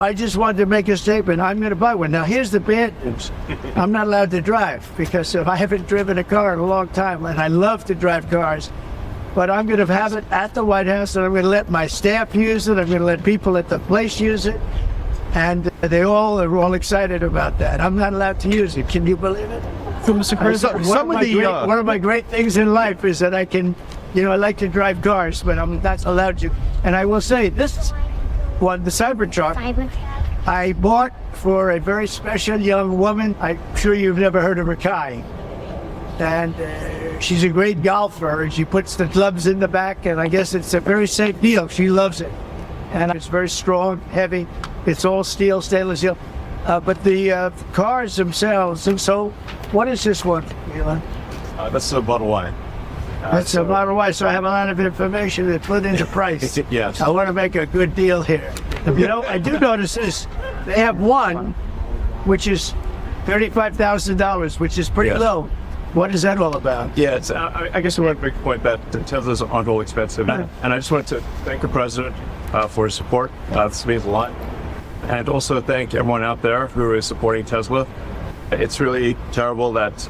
I just wanted to make a statement. I'm going to buy one. Now, here's the bad news. I'm not allowed to drive because I haven't driven a car in a long time, and I love to drive cars. But I'm going to have it at the White House, and I'm going to let my staff use it. I'm going to let people at the place use it. And they all are all excited about that. I'm not allowed to use it. Can you believe it? So, Mr. President, one of my great things in life is that I can, I like to drive cars, but I'm not allowed to. And I will say, this one, the Cybertruck, I bought for a very special young woman. I'm sure you've never heard of her, Kai. And she's a great golfer, and she puts the clubs in the back, and I guess it's a very safe deal. She loves it. And it's very strong, heavy. It's all steel, stainless steel. But the cars themselves, and so what is this one, Elon? That's a Model Y. That's a Model Y, so I have a lot of information to put into price. Yes. I want to make a good deal here. I do notice this. They have one, which is $35,000, which is pretty low. What is that all about? Yeah, it's, I guess I want to make a point that Teslas aren't all expensive. And I just wanted to thank the president for his support. This means a lot. And also thank everyone out there who is supporting Tesla. It's really terrible that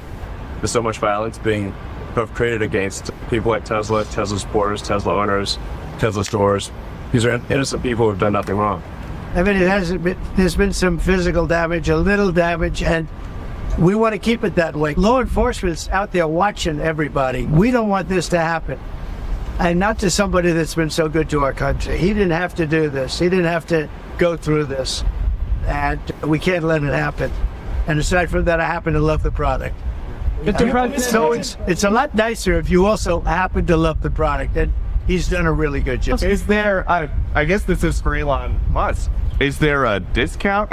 there's so much violence being perpetrated against people like Tesla, Tesla supporters, Tesla owners, Tesla stores. These are innocent people who have done nothing wrong. I mean, there's been some physical damage, a little damage, and we want to keep it that way. Law enforcement's out there watching everybody. We don't want this to happen. And not to somebody that's been so good to our country. He didn't have to do this. He didn't have to go through this. And we can't let it happen. And aside from that, I happen to love the product. So it's a lot nicer if you also happen to love the product. And he's done a really good job. Is there, I guess this is for Elon Musk, is there a discount?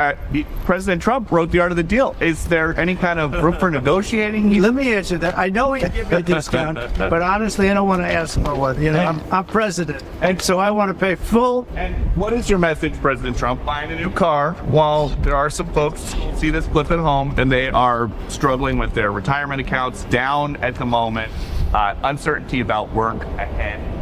President Trump wrote the art of the deal. Is there any kind of room for negotiating? Let me answer that. I know he can give me a discount, but honestly, I don't want to ask for one. I'm president, and so I want to pay full. And what is your message, President Trump? Buying a new car while there are some folks who see this clip at home and they are struggling with their retirement accounts down at the moment, uncertainty about work ahead.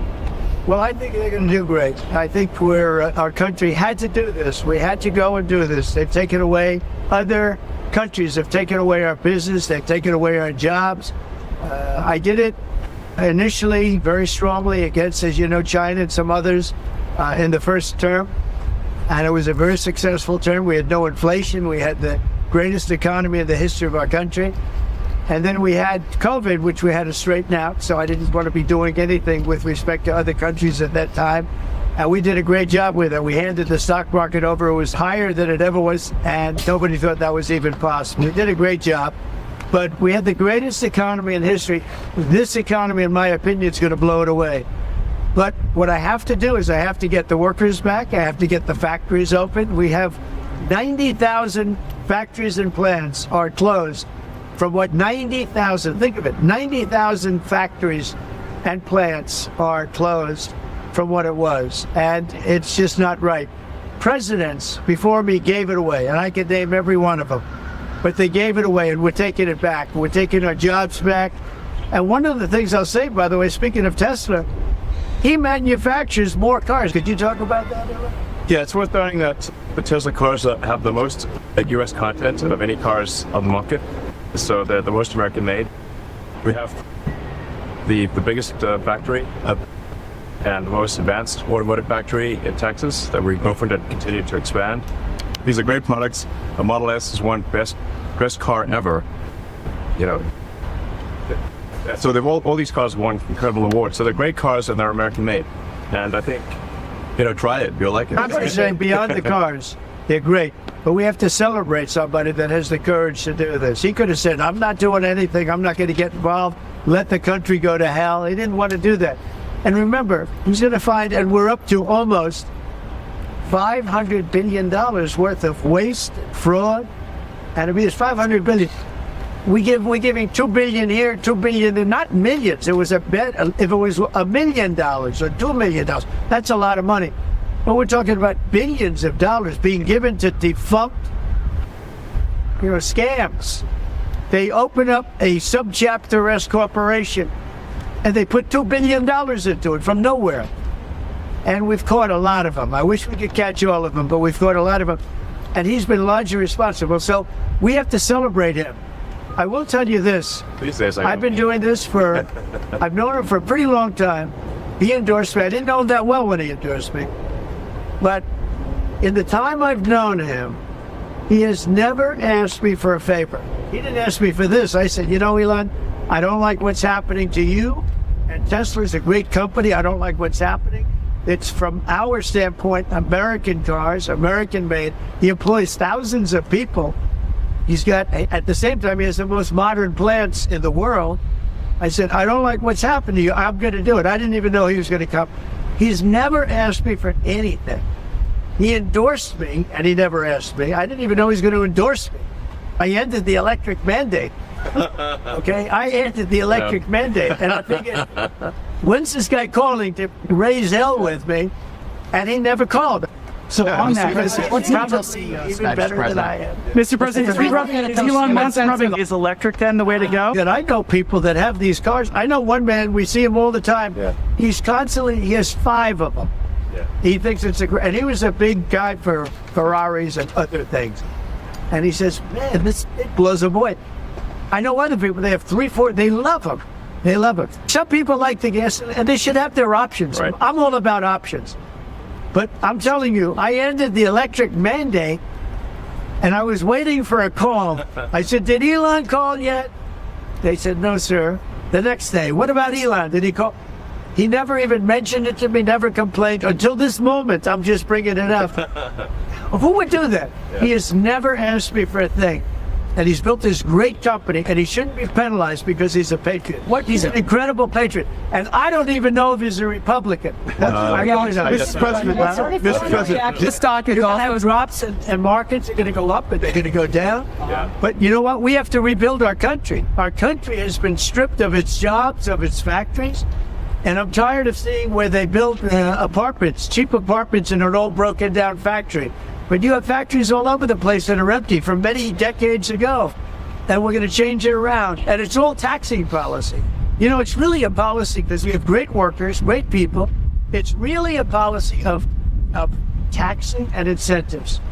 Well, I think they're going to do great. I think our country had to do this. We had to go and do this. They've taken away, other countries have taken away our business. They've taken away our jobs. I did it initially very strongly against, as you know, China and some others in the first term. And it was a very successful term. We had no inflation. We had the greatest economy in the history of our country. And then we had COVID, which we had to straighten out. So I didn't want to be doing anything with respect to other countries at that time. And we did a great job with it. We handed the stock market over. It was higher than it ever was. And nobody thought that was even possible. We did a great job. But we had the greatest economy in history. This economy, in my opinion, is going to blow it away. But what I have to do is I have to get the workers back. I have to get the factories open. We have 90,000 factories and plants are closed. From what 90,000, think of it, 90,000 factories and plants are closed from what it was. And it's just not right. Presidents before me gave it away, and I could name every one of them. But they gave it away, and we're taking it back. We're taking our jobs back. And one of the things I'll say, by the way, speaking of Tesla, he manufactures more cars. Could you talk about that, Elon? Yeah, it's worth noting that the Tesla cars have the most U.S. content of any cars on the market. So they're the most American made. We have the biggest factory and the most advanced automotive factory in Texas that we're hoping to continue to expand. These are great products. The Model S is one best car ever. So they've all these cars won incredible awards. So they're great cars and they're American made. And I think, try it. You'll like it. I'm saying beyond the cars, they're great. But we have to celebrate somebody that has the courage to do this. He could have said, I'm not doing anything. I'm not going to get involved. Let the country go to hell. He didn't want to do that. And remember, he's going to find, and we're up to almost $500 billion worth of waste, fraud. And I mean, it's $500 billion. We're giving $2 billion here, $2 billion there, not millions. It was a bet. If it was $1 million or $2 million, that's a lot of money. But we're talking about billions of dollars being given to defunct, scams. They open up a subchapter S corporation, and they put $2 billion into it from nowhere. And we've caught a lot of them. I wish we could catch all of them, but we've caught a lot of them. And he's been largely responsible. So we have to celebrate him. I will tell you this. These days, I've been doing this I've known him for a pretty long time. He endorsed me. I didn't know him that well when he endorsed me. But in the time I've known him, he has never asked me for a favor. He didn't ask me for this. I said, you know, Elon, I don't like what's happening to you. And Tesla's a great company. I don't like what's happening. It's from our standpoint, American cars, American made. He employs thousands of people. He's got, at the same time, he has the most modern plants in the world. I said, I don't like what's happened to you. I'm going to do it. I didn't even know he was going to come. He's never asked me for anything. He endorsed me, and he never asked me. I didn't even know he was going to endorse me. I ended the electric mandate. Okay, I ended the electric mandate, and I'm thinking, when's this guy calling to raise hell with me? And he never called. So on that, What's probably even better than I am. Mr. President, is Elon Musk rubbing is electric then the way to go? And I know people that have these cars. I know one man, we see him all the time. Yeah. He has 5 of them. Yeah. He thinks it's and he was a big guy for Ferraris and other things. And he says, man, it blows him away. I know other people, they have 3, 4, they love them. They love them. Some people like the gas, and they should have their options. Right. I'm all about options. But I'm telling you, I ended the electric mandate, and I was waiting for a call. I said, did Elon call yet? They said, no, sir. The next day, what about Elon? Did he call? He never even mentioned it to me, never complained. Until this moment, I'm just bringing it up. Who would do that? Yeah. He has never asked me for a thing. And he's built this great company, and he shouldn't be penalized because he's a patriot. He's an incredible patriot. And I don't even know if he's a Republican. Mr. President, this stock is also drops and markets are going to go up and they're going to go down. Yeah. But you know what? We have to rebuild our country. Our country has been stripped of its jobs, of its factories. And I'm tired of seeing where they build apartments, cheap apartments in an old broken down factory. But you have factories all over the place that are empty from many decades ago. And we're going to change it around. And it's all taxing policy. You know, it's really a policy because we have great workers, great people. It's really a policy of taxing and incentives.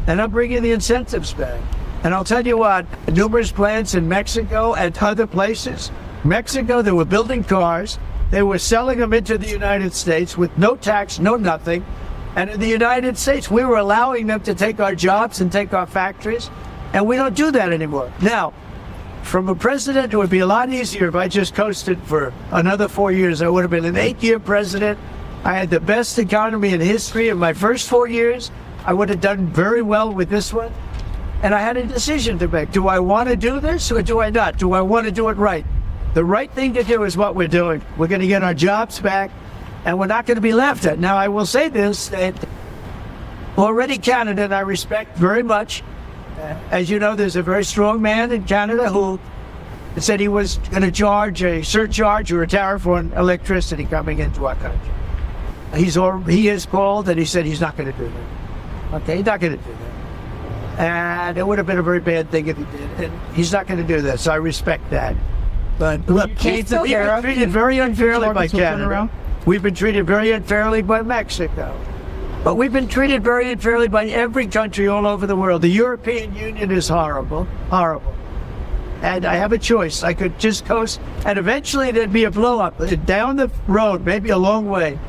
And I'm bringing the incentives back. And I'll tell you what, numerous plants in Mexico and other places. Mexico, they were building cars. They were selling them into the United States with no tax, no nothing. And in the United States, we were allowing them to take our jobs and take our factories. And we don't do that anymore. Now, from a president, it would be a lot easier if I just coasted for another 4 years. I would have been an 8-year president. I had the best economy in history in my first 4 years. I would have done very well with this one. And I had a decision to make. Do I want to do this or do I not? Do I want to do it right? The right thing to do is what we're doing. We're going to get our jobs back, and we're not going to be laughed at. Now, I will say this, that already Canada, and I respect very much. As you know, there's a very strong man in Canada who said he was going to charge a surcharge or a tariff on electricity coming into our country. He has called, and he said he's not going to do that. Okay, he's not going to do that. And it would have been a very bad thing if he did. And he's not going to do that, so I respect that. But look, we've been treated very unfairly by Canada. We've been treated very unfairly by Mexico. But we've been treated very unfairly by every country all over the world. The European Union is horrible, horrible. And I have a choice. I could just coast, and eventually there'd be a blow-up down the road, maybe a long way.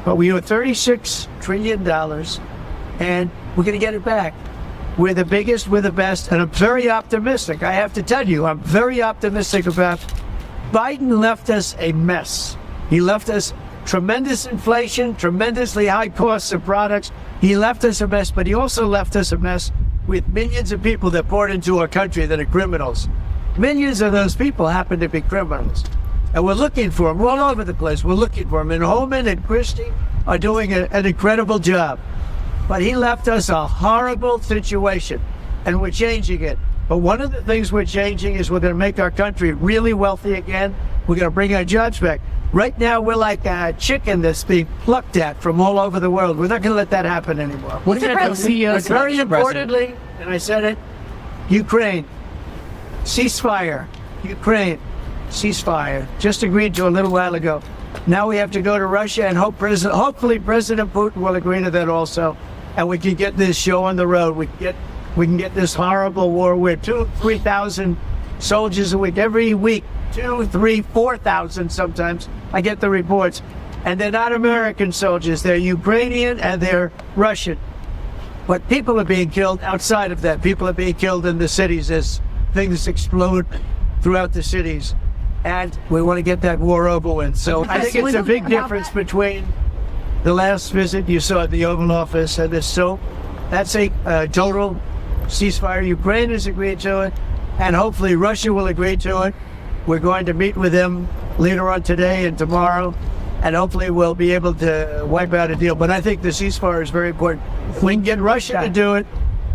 But we owe $36 trillion, and we're going to get it back. We're the biggest, we're the best, and I'm very optimistic. I have to tell you, I'm very optimistic about Biden left us a mess. He left us tremendous inflation, tremendously high costs of products. He left us a mess, but he also left us a mess with millions of people that poured into our country that are criminals. Millions of those people happen to be criminals. And we're looking for them all over the place. We're looking for them. And Holman and Christie are doing an incredible job. But he left us a horrible situation, and we're changing it. But one of the things we're changing is we're going to make our country really wealthy again. We're going to bring our jobs back. Right now, we're like a chicken that's being plucked at from all over the world. We're not going to let that happen anymore. What did the CEO But very importantly, and I said it, Ukraine, ceasefire. Ukraine, ceasefire. Just agreed to a little while ago. Now we have to go to Russia and hopefully President Putin will agree to that also. And we can get this show on the road. We can get this horrible war where 3,000 soldiers a week, every week, 2,000, 3,000, 4,000 sometimes. I get the reports. And they're not American soldiers. They're Ukrainian and they're Russian. But people are being killed outside of that. People are being killed in the cities as things explode throughout the cities. And we want to get that war over with. So I think it's a big difference between the last visit you saw at the Oval Office and this. So that's a total ceasefire. Ukraine has agreed to it, and hopefully Russia will agree to it. We're going to meet with them later on today and tomorrow, and hopefully we'll be able to wipe out a deal. But I think the ceasefire is very important. If we can get Russia to do it,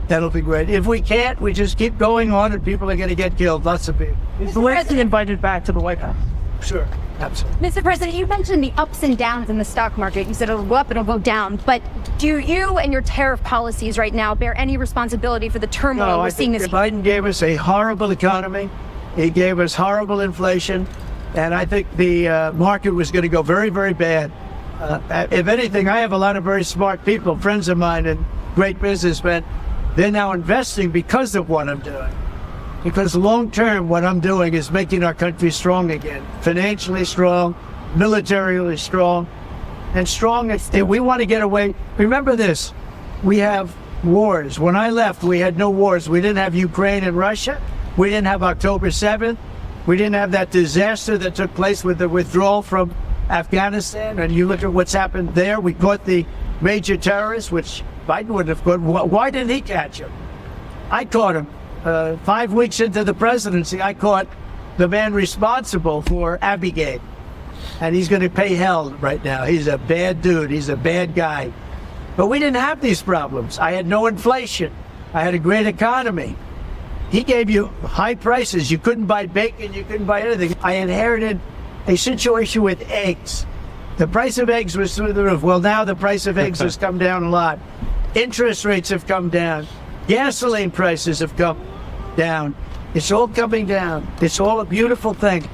that'll be great. If we can't, we just keep going on and people are going to get killed. Lots of people. Is Zelensky invited back to the White House? Sure, absolutely. Mr. President, you mentioned the ups and downs in the stock market. You said it'll go up, it'll go down. But do you and your tariff policies right now bear any responsibility for the turmoil No, we're I seeing think this Biden gave us a horrible economy. He gave us horrible inflation. And I think the market was going to go very, very bad. If anything, I have a lot of very smart people, friends of mine and great businessmen. They're now investing because of what I'm doing. Because long term, what I'm doing is making our country strong again. Financially strong, militarily strong, and strong. We want to get away. Remember this, we have wars. When I left, we had no wars. We didn't have Ukraine and Russia. We didn't have October 7th. We didn't have that disaster that took place with the withdrawal from Afghanistan. And you look at what's happened there. We caught the major terrorists, which Biden wouldn't have caught. Why didn't he catch him? I caught him. 5 weeks into the presidency, I caught the man responsible for Abigail. And he's going to pay hell right now. He's a bad dude. He's a bad guy. But we didn't have these problems. I had no inflation. I had a great economy. He gave you high prices. You couldn't buy bacon. You couldn't buy anything. I inherited a situation with eggs. The price of eggs was through the roof. Well, now the price of eggs has come down a lot. Interest rates have come down. Gasoline prices have come down. It's all coming down. It's all a beautiful thing.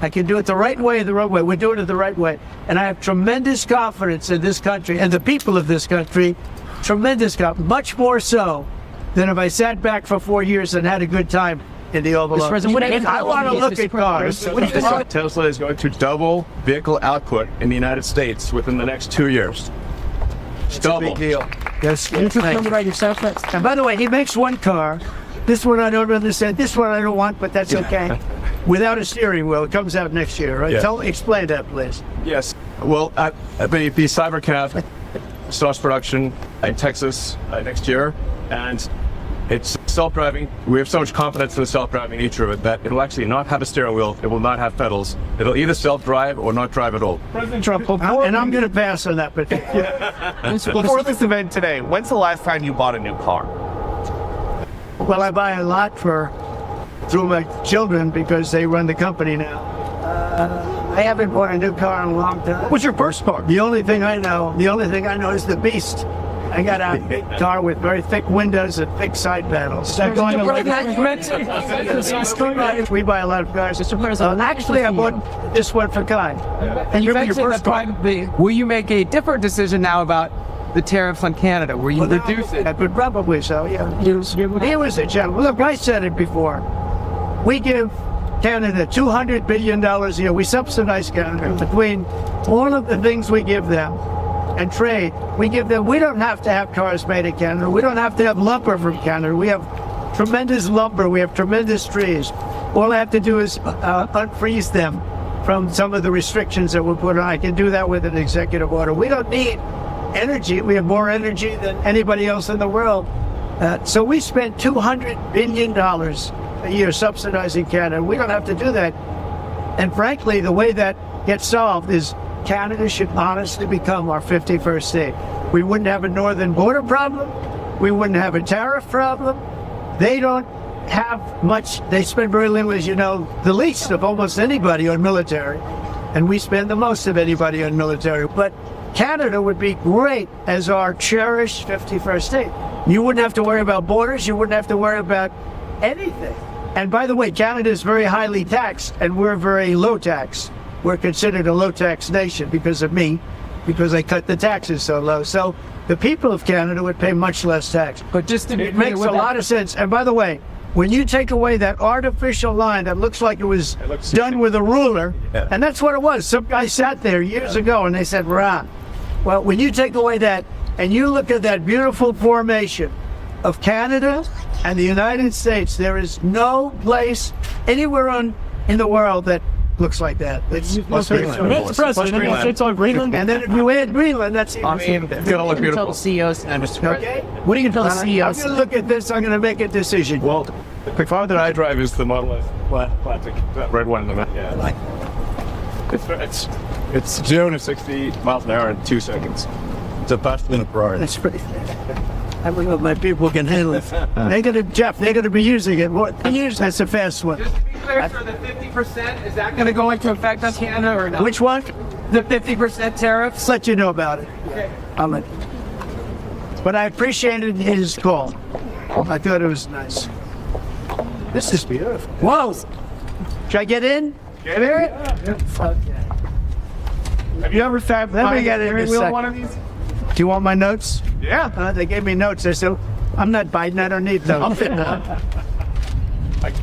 I can do it the right way, the wrong way. We're doing it the right way. And I have tremendous confidence in this country and the people of this country. Tremendous confidence. Much more so than if I sat back for 4 years and had a good time in the Oval Office. I want to look at cars. Tesla is going to double vehicle output in the United States within the next 2 years. It's a big deal. Yes. And by the way, he makes one car. This one I don't understand. This one I don't want, but that's okay. Without a steering wheel. It comes out next year, right? Yeah. Explain that, please. Yes. Well, the Cybercab starts production in Texas next year, and it's self-driving. We have so much confidence in the self-driving nature of it that it'll actually not have a steering wheel. It will not have pedals. It'll either self-drive or not drive at all. President Trump, And I'm going to pass on that, but before this event today, when's the last time you bought a new car? well, I buy a lot through my children because they run the company now. I haven't bought a new car in a long time. What's your first car? The only thing I know is the Beast. I got a big car with very thick windows and thick side panels. We buy a lot of cars. Actually, I bought this one for Kai. And you mentioned that privately. Will you make a different decision now about the tariffs on Canada? Will you reduce it? But probably so, yeah. Here was a gentleman. Look, I said it before. We give Canada $200 billion a year. We subsidize Canada between all of the things we give them and trade. We don't have to have cars made in Canada. We don't have to have lumber from Canada. We have tremendous lumber. We have tremendous trees. All I have to do is unfreeze them from some of the restrictions that were put on. I can do that with an executive order. We don't need energy. We have more energy than anybody else in the world. So we spend $200 billion a year subsidizing Canada. We don't have to do that. And frankly, the way that gets solved is Canada should honestly become our 51st state. We wouldn't have a northern border problem. We wouldn't have a tariff problem. They don't have much. They spend very little, as you know, the least of almost anybody on military. And we spend the most of anybody on military. But Canada would be great as our cherished 51st state. You wouldn't have to worry about borders. You wouldn't have to worry about anything. And by the way, Canada is very highly taxed, and we're very low tax. we're considered a low-tax nation because of me, because they cut the taxes so low. So the people of Canada would pay much less tax. But just to be It clear, makes with a that- lot of sense. And by the way, when you take away that artificial line that looks like it was done with a ruler, and that's what it was. Some guy sat there years ago and they said, rah. Well, when you take away that and you look at that beautiful formation of Canada and the United States, there is no place anywhere in the world that looks like that. It's Mr. President, it's on Greenland. and then if you add Greenland, that's even Awesome. better. It's gonna look Tell beautiful. the CEOs, Mr. Okay? President. What are you going to tell the I'm CEOs? going to look at this. I'm going to make a decision. Well, the car that I drive is the Model S plastic, that red one in the middle. Yeah. It's 0 to 60 miles an hour in 2 seconds. It's a faster than a Ferrari. That's pretty. I don't know if my people can handle it. They're going to, Jeff, they're going to be using it. What? That's a fast one. Just to be clear, sir, the 50%, is that going to go into effect on Canada or not? Which one? The 50% tariffs? Let's let you know about it. Okay. I'll let. But I appreciated his call. I thought it was nice. This is beautiful. Whoa! Should I get in? Get it? Okay. Have you ever sat Let me behind get the it in a steering wheel of second. one of these? Do you want my notes? Yeah. They gave me notes. I said, I'm not Biden. I don't need those.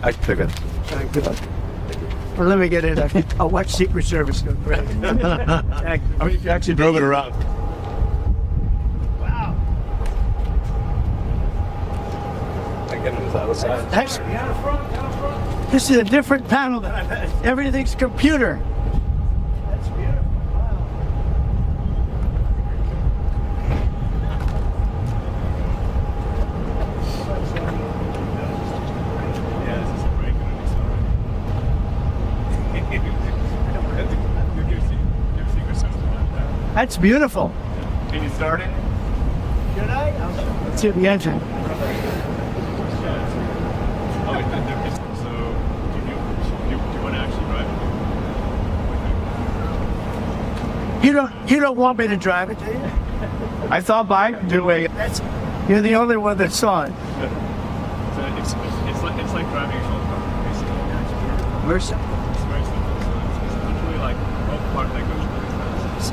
I took it. Well, let me get in. I'll watch Secret Service go crazy. Thank you. I mean, if you actually drove it around. Wow. I get it on the other side. That's, this is a different panel than I've had. Everything's computer. That's beautiful. Wow. Yeah, this is a break and That's beautiful. Can you start it? Should I? Let's see the engine. So, do you want to actually drive it? You don't want me to drive it, do you? I saw Biden doing it. You're the only one that saw it. So it's like driving a short car, basically. Mercy. It's very simple. So it's literally like both part that goes really fast.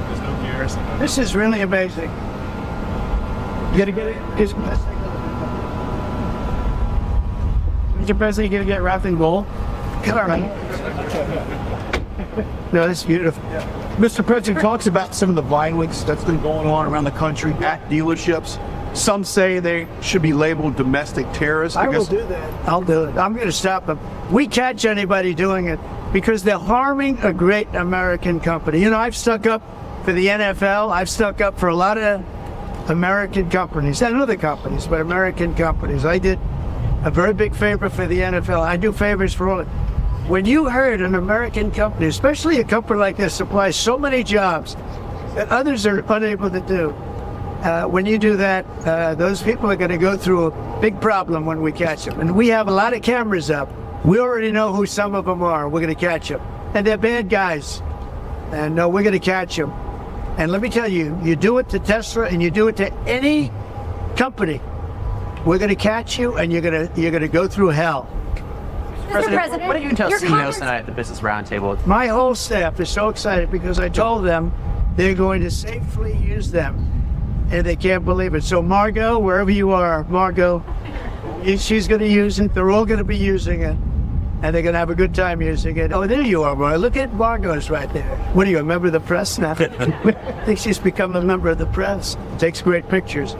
There's no gears. This is really amazing. You gotta get it. Mr. President, you going to get wrapped in gold? No, that's beautiful. Mr. President talks about some of the violence that's been going on around the country at dealerships. Some say they should be labeled domestic terrorists. I will do that. I'll do it. I'm going to stop them. We catch anybody doing it because they're harming a great American company. You know, I've stuck up for the NFL. I've stuck up for a lot of American companies and other companies, but American companies. I did a very big favor for the NFL. I do favors for all. When you heard an American company, especially a company like this, supplies so many jobs that others are unable to do, when you do that, those people are going to go through a big problem when we catch them. And we have a lot of cameras up. We already know who some of them are. We're going to catch them. And they're bad guys. And no, we're going to catch them. And let me tell you, you do it to Tesla and you do it to any company, we're going to catch you and you're going to go through hell. Mr. President, What do you tell your CEOs comments- tonight at the Business Roundtable? My whole staff is so excited because I told them they're going to safely use them. And they can't believe it. So Margot, wherever you are, Margot, she's going to use it. They're all going to be using it. And they're going to have a good time using it. Oh, there you are, Margot. Look at Margot's right there. What are you, a member of the press now? I think she's become a member of the press. Takes great pictures.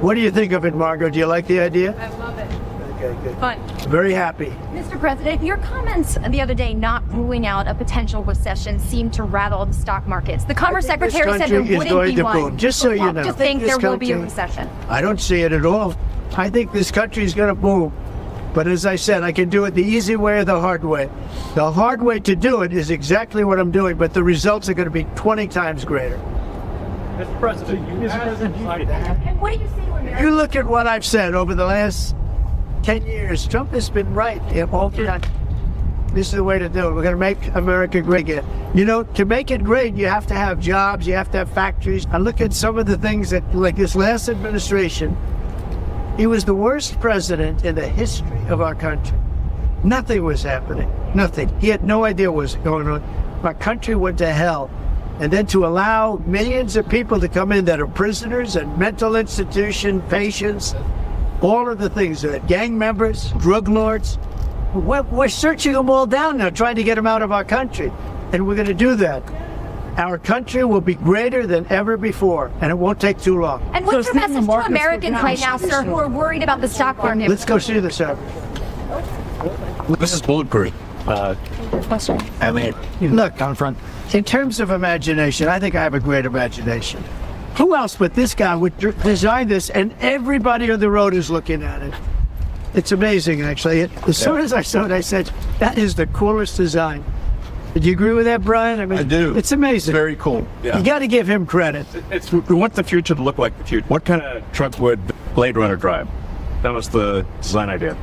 What do you think of it, Margot? Do you like the idea? I love it. Okay, good. Fun. Very happy. Mr. President, your comments the other day not ruling out a potential recession seemed to rattle the stock markets. The Commerce I think this Secretary said there country is wouldn't going be to one. boom, just so you know. Just I think think this there will be a country- recession. I don't see it at all. I think this country is going to boom. But as I said, I can do it the easy way or the hard way. The hard way to do it is exactly what I'm doing, but the results are going to be 20 times greater. Mr. President, And what do you see when You look at what I've said over the last 10 years. Trump has been right all the time. This is the way to do it. We're going to make America great again. You know, to make it great, you have to have jobs, you have to have factories. I look at some of the things that, like this last administration, he was the worst president in the history of our country. Nothing was happening. Nothing. He had no idea what was going on. Our country went to hell. And then to allow millions of people to come in that are prisoners and mental institution patients, all of the things, gang members, drug lords, we're searching them all down now, trying to get them out of our country. And we're going to do that. Our country will be greater than ever before, and it won't take too long. And what's your message to Americans right now, sir, who are worried about the stock market? Let's go see the sir. This is bulletproof. I mean, look, down front. In terms of imagination, I think I have a great imagination. Who else but this guy would design this, and everybody on the road is looking at it? It's amazing, actually. As soon as I saw it, I said, that is the coolest design. Do you agree with that, Brian? I mean, I do. It's amazing. Very cool. Yeah. You got to give him credit. We want the future to look like the future. What kind of truck would Blade Runner drive? That was the design idea.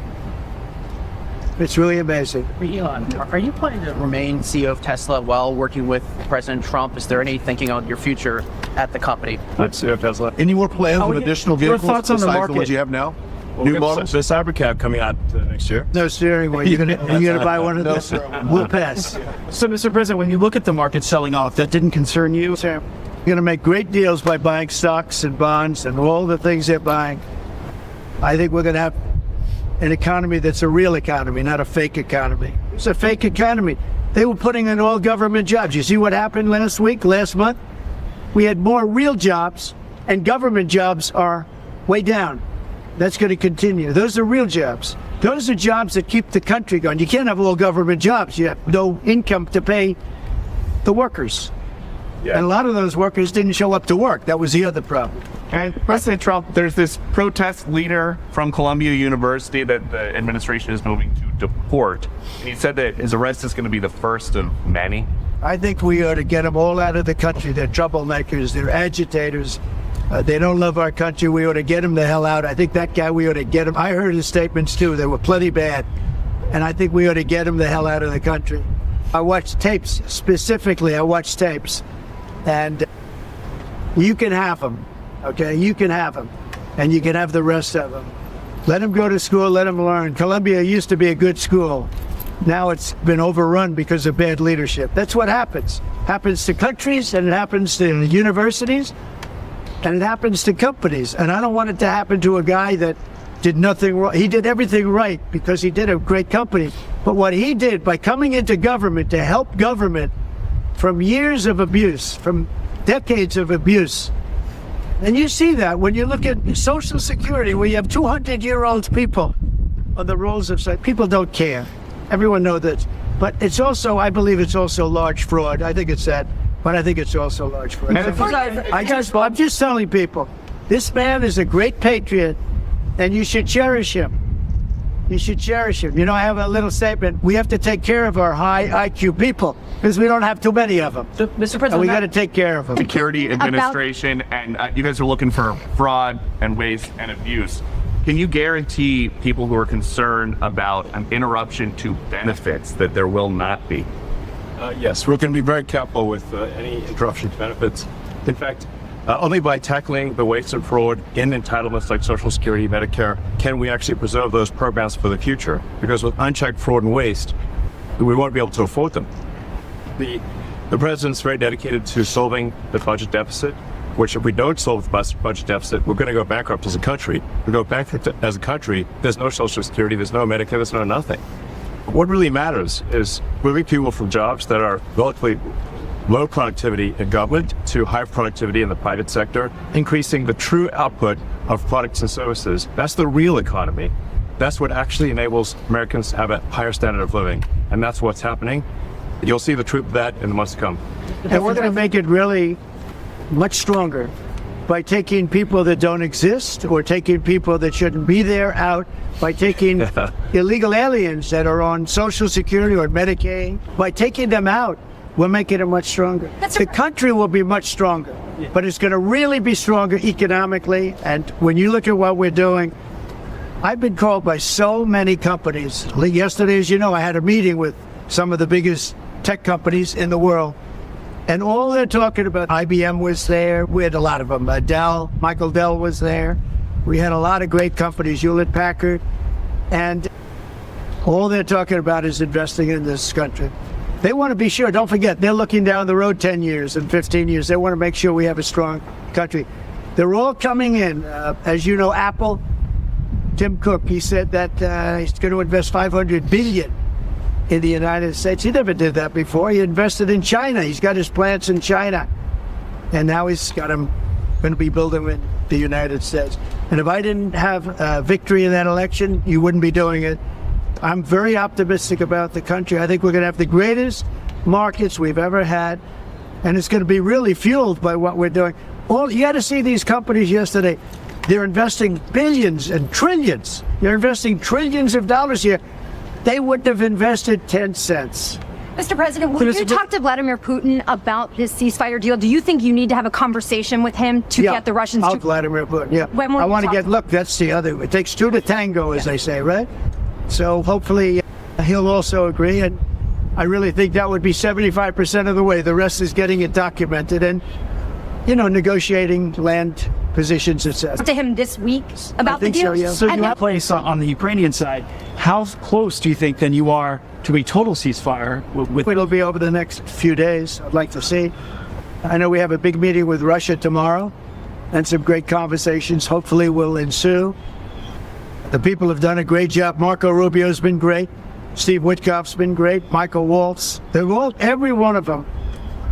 It's really amazing. Elon, are you planning to remain CEO of Tesla while working with President Trump? Is there any thinking on your future at the company? I'm CEO of Tesla. Any more plans with additional Your vehicles thoughts on the besides market? the ones you have now? Well, New models? The Cybercab coming out next year. No steering wheel. You're gonna buy one of those? We'll pass. So, Mr. President, when you look at the market selling off, that didn't concern you? Sir, you're going to make great deals by buying stocks and bonds and all the things they're buying. I think we're going to have an economy that's a real economy, not a fake economy. It's a fake economy. They were putting in all government jobs. You see what happened last month? We had more real jobs, and government jobs are way down. That's going to continue. Those are real jobs. Those are jobs that keep the country going. You can't have all government jobs. You have no income to pay the workers. Yeah. And a lot of those workers didn't show up to work. That was the other problem. And President Trump, there's this protest leader from Columbia University that the administration is moving to deport. And he said that his arrest is going to be the first of many. I think we ought to get them all out of the country. They're troublemakers. They're agitators. They don't love our country. We ought to get them the hell out. I think that guy, we ought to get him. I heard his statements too. They were plenty bad. And I think we ought to get him the hell out of the country. I watched tapes. Specifically, I watched tapes. And you can have them. Okay, you can have them. And you can have the rest of them. Let them go to school. Let them learn. Columbia used to be a good school. Now it's been overrun because of bad leadership. That's what happens. Happens to countries, and it happens to universities, and it happens to companies. And I don't want it to happen to a guy that did nothing wrong. He did everything right because he did a great company. But what he did by coming into government to help government from years of abuse, from decades of abuse. And you see that when you look at Social Security, where you have 200-year-old people on the rolls of people don't care. Everyone knows that. But it's also, I believe it's also large fraud. I think it's that. But I think it's also large fraud. I'm just telling people, this man is a great patriot, and you should cherish him. You should cherish him. You know, I have a little statement. We have to take care of our high IQ people because we don't have too many of them. So, Mr. President, and we got to take care of them. Security Administration, and you guys are looking for fraud and waste and abuse. Can you guarantee people who are concerned about an interruption to benefits that there will not be? Yes, we're going to be very careful with any interruption to benefits. In fact, only by tackling the waste and fraud in entitlements like Social Security, Medicare, can we actually preserve those programs for the future. Because with unchecked fraud and waste, we won't be able to afford them. The president's very dedicated to solving the budget deficit, which if we don't solve the budget deficit, we're going to go bankrupt as a country. We go bankrupt as a country, there's no Social Security, there's no Medicare, there's no nothing. What really matters is moving people from jobs that are relatively low productivity in government to high productivity in the private sector, increasing the true output of products and services. That's the real economy. That's what actually enables Americans to have a higher standard of living. And that's what's happening. You'll see the truth of that in the months to come. And we're going to make it really much stronger by taking people that don't exist or taking people that shouldn't be there out, by taking illegal aliens that are on Social Security or Medicaid, by taking them out. We're making it much stronger. The country will be much stronger, but it's going to really be stronger economically. And when you look at what we're doing, I've been called by so many companies. Yesterday, as you know, I had a meeting with some of the biggest tech companies in the world. And all they're talking about, IBM was there. We had a lot of them. Dell, Michael Dell was there. We had a lot of great companies, Hewlett Packard. And All they're talking about is investing in this country. They want to be sure. Don't forget, they're looking down the road 10 years and 15 years. They want to make sure we have a strong country. They're all coming in. As you know, Apple, Tim Cook, he said that he's going to invest $500 billion in the United States. He never did that before. He invested in China. He's got his plants in China. And now he's got them going to be building in the United States. And if I didn't have victory in that election, you wouldn't be doing it. I'm very optimistic about the country. I think we're going to have the greatest markets we've ever had. And it's going to be really fueled by what we're doing. You got to see these companies yesterday. They're investing billions and trillions. They're investing trillions of dollars here. They wouldn't have invested 10 cents. Mr. President, will you talk to Vladimir Putin about this ceasefire deal? Do you think you need to have a conversation with him to get the Russians to... Vladimir Putin, yeah. When will I you want to talk? get, look, that's the other, it takes two to tango, as they say, right? So hopefully he'll also agree. And I really think that would be 75% of the way. The rest is getting it documented and, negotiating land positions, etc. To him this week about the deal? So, yeah. So you have a place on the Ukrainian side. How close do you think then you are to a total ceasefire? It'll be over the next few days. I'd like to see. I know we have a big meeting with Russia tomorrow, and some great conversations hopefully will ensue. The people have done a great job. Marco Rubio's been great. Steve Witkoff's been great. Michael Waltz. Every one of them,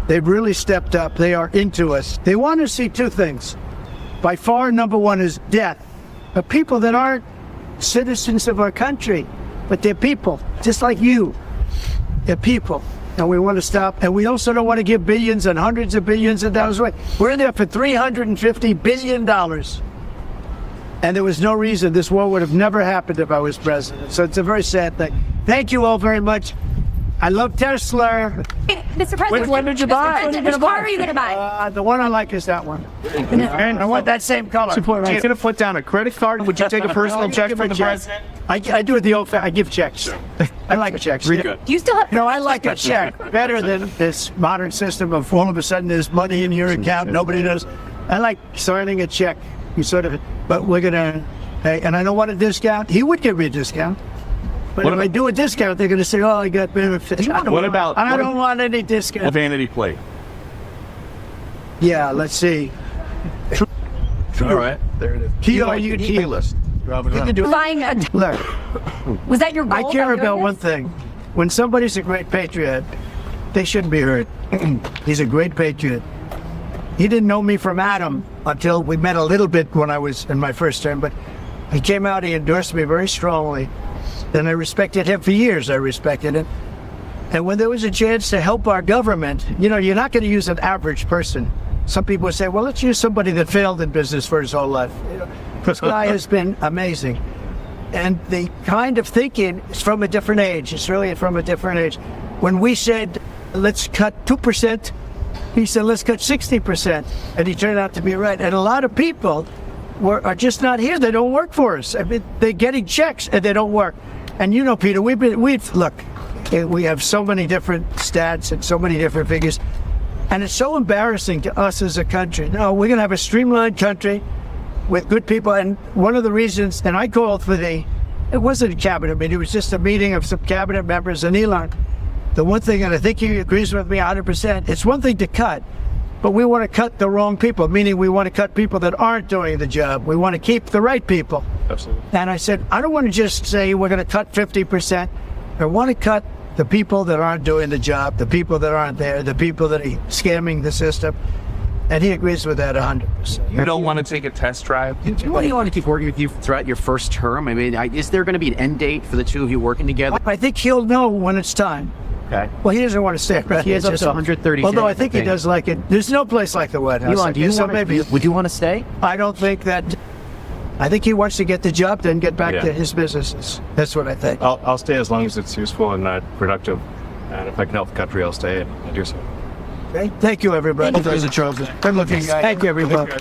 they've really stepped up. They are into us. They want to see two things. By far, number one is death. But people that aren't citizens of our country, but they're people, just like you. They're people. And we want to stop. And we also don't want to give billions and hundreds of billions of dollars away. We're in there for $350 billion. And there was no reason this war would have never happened if I was president. So it's a very sad thing. Thank you all very much. I love Tesla. Mr. President, Which one did you buy? Which car are you going to buy? The one I like is that one. And I want that same color. You're going to put down a credit card? Would you take a personal check from the president? I do it the old I give checks. I like checks. Do you still have... I like a check better than this modern system of all of a sudden there's money in your account, nobody knows. I like signing a check. But we're going to, and I don't want a discount. He would give me a discount. But if I do a discount, they're going to say, oh, I got benefits. I don't want any discount. A vanity plate. Yeah, let's see. All right. There it is. Keyless. Buying a... Look, Was that your goal? I care about one thing. When somebody's a great patriot, they shouldn't be hurt. He's a great patriot. He didn't know me from Adam until we met a little bit when I was in my first term, but he came out, he endorsed me very strongly. And I respected him for years. I respected him. And when there was a chance to help our government, you're not going to use an average person. Some people say, well, let's use somebody that failed in business for his whole life. This guy has been amazing. And the kind of thinking is from a different age. It's really from a different age. When we said, let's cut 2%, he said, let's cut 60%. And he turned out to be right. And a lot of people are just not here. They don't work for us. I mean, they're getting checks and they don't work. And Peter, we have so many different stats and so many different figures. And it's so embarrassing to us as a country. No, we're going to have a streamlined country with good people. And one of the reasons, and I called for it wasn't a cabinet meeting, it was just a meeting of some cabinet members and Elon. The one thing, and I think he agrees with me 100%, it's one thing to cut, but we want to cut the wrong people, meaning we want to cut people that aren't doing the job. We want to keep the right people. Absolutely. And I said, I don't want to just say we're going to cut 50%. I want to cut the people that aren't doing the job, the people that aren't there, the people that are scamming the system. And he agrees with that 100%. You don't want to take a test drive? What do you want to keep working with you throughout your first term? I mean, is there going to be an end date for the two of you working together? I think he'll know when it's time. Okay. Well, he doesn't want to stay around. He has up to 130 Although I days, think he does like it. There's no place like the White House. Elon, would you want to stay? I don't think that. I think he wants to get the job done, get back to his businesses. That's what I think. I'll stay as long as it's useful and productive. And if I can help the country, I'll stay and do so. Okay. Thank you, everybody. Good looking guy. Thank you, everybody.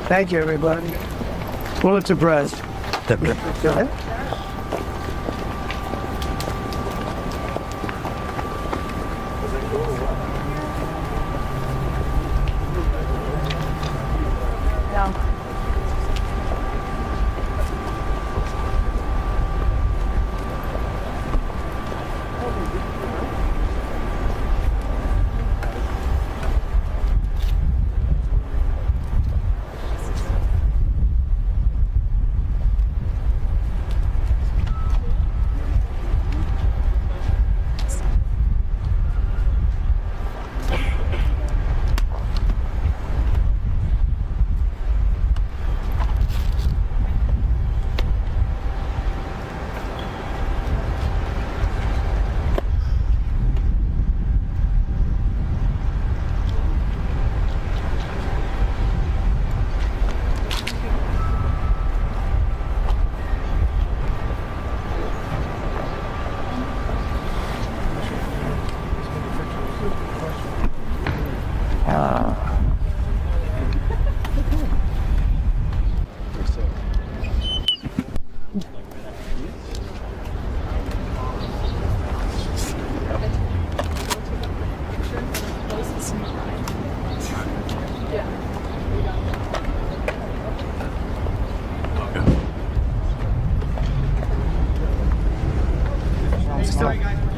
Thank you, everybody. Pulitzer Prize. Go ahead. still.